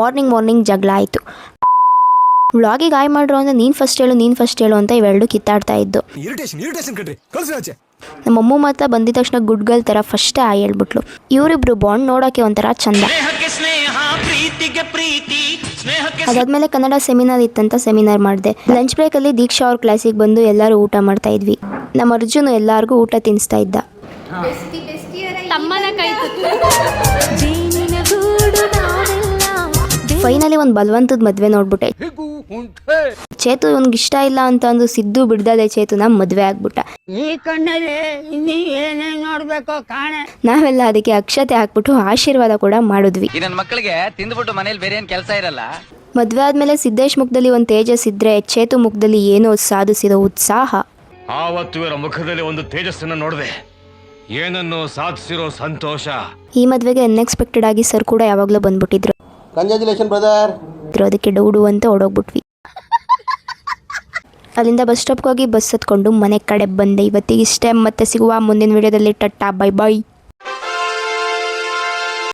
Morning ಜಗಳ ಆಯಿತು. ವ್ಲಾಗಿಗೆ ಆಯ್ ಮಾಡ್ರು ಅಂದರೆ ನೀನು ಫಸ್ಟ್ ಹೇಳು ಅಂತ ಇವೆರಡು ಕಿತ್ತಾಡ್ತಾ ಇದ್ದು. ನಮ್ಮಮ್ಮ ಮಾತ್ರ ಬಂದಿದ ತಕ್ಷಣ ಗುಡ್ ಗರ್ಲ್ ಥರ ಫಸ್ಟೇ ಆಯ್ ಹೇಳ್ಬಿಟ್ಲು. ಇವರಿಬ್ರು ಬಾಂಡ್ ನೋಡೋಕ್ಕೆ ಒಂಥರ ಚಂದ. ಅದಾದ್ಮೇಲೆ ಕನ್ನಡ ಸೆಮಿನಾರ್ ಇತ್ತಂತ ಸೆಮಿನಾರ್ ಮಾಡಿದೆ. ಲಂಚ್ ಬ್ರೇಕಲ್ಲಿ ದೀಕ್ಷಾ ಅವ್ರ ಕ್ಲಾಸಿಗೆ ಬಂದು ಎಲ್ಲರೂ ಊಟ ಮಾಡ್ತಾ ಇದ್ವಿ. ನಮ್ಮ ಅರ್ಜುನ್ ಎಲ್ಲರಿಗೂ ಊಟ ತಿನ್ನಿಸ್ತಾ ಇದ್ದ. ಫೈನಲಿ ಒಂದು ಬಲವಂತದ ಮದುವೆ ನೋಡ್ಬಿಟ್ಟೆ. ಚೇತು ಇವನ್ಗೆ ಇಷ್ಟ ಇಲ್ಲ ಅಂತ ಅಂದು ಸಿದ್ದು ಬಿಡ್ದಲೆ ಚೇತುನ ಮದುವೆ ಆಗ್ಬಿಟ್ಟ. ನಾವೆಲ್ಲ ಅದಕ್ಕೆ ಅಕ್ಷತೆ ಹಾಕ್ಬಿಟ್ಟು ಆಶೀರ್ವಾದ ಕೂಡ ಮಾಡಿದ್ವಿ. ಮಕ್ಕಳಿಗೆ ತಿಂದ್ಬಿಟ್ಟು ಮನೇಲಿ ಬೇರೆ ಏನ್ ಕೆಲಸ ಇರಲ್ಲ. ಮದುವೆ ಆದ್ಮೇಲೆ ಸಿದ್ದೇಶ್ ಮುಖದಲ್ಲಿ ಒಂದು ತೇಜಸ್ ಇದ್ರೆ ಚೇತು ಮುಖದಲ್ಲಿ ಏನೋ ಸಾಧಿಸಿರೋ ಉತ್ಸಾಹ. ಆವತ್ತು ಇವರ ಮುಖದಲ್ಲಿ ಒಂದು ತೇಜಸ್ಸನ್ನು ನೋಡಿದೆ, ಏನನ್ನು ಸಾಧಿಸಿರೋ ಸಂತೋಷ. ಈ ಮದುವೆಗೆ ಅನ್ಎಕ್ಸ್ಪೆಕ್ಟೆಡ್ ಆಗಿ ಸರ್ ಕೂಡ ಯಾವಾಗಲೂ ಬಂದ್ಬಿಟ್ಟಿದ್ರು. Congratulation brother. ಅದಕ್ಕೆ ಡೌಡು ಅಂತ ಓಡೋಗ್ಬಿಟ್ವಿ. ಅಲ್ಲಿಂದ ಬಸ್ ಸ್ಟಾಪ್ಗೆ ಹೋಗಿ ಬಸ್ ಹತ್ಕೊಂಡು ಮನೆ ಕಡೆ ಬಂದೆ. ಇವತ್ತಿಗೆ ಇಷ್ಟೇ, ಮತ್ತೆ ಸಿಗುವ ಮುಂದಿನ ವಿಡಿಯೋದಲ್ಲಿ. Thatta, bye bye.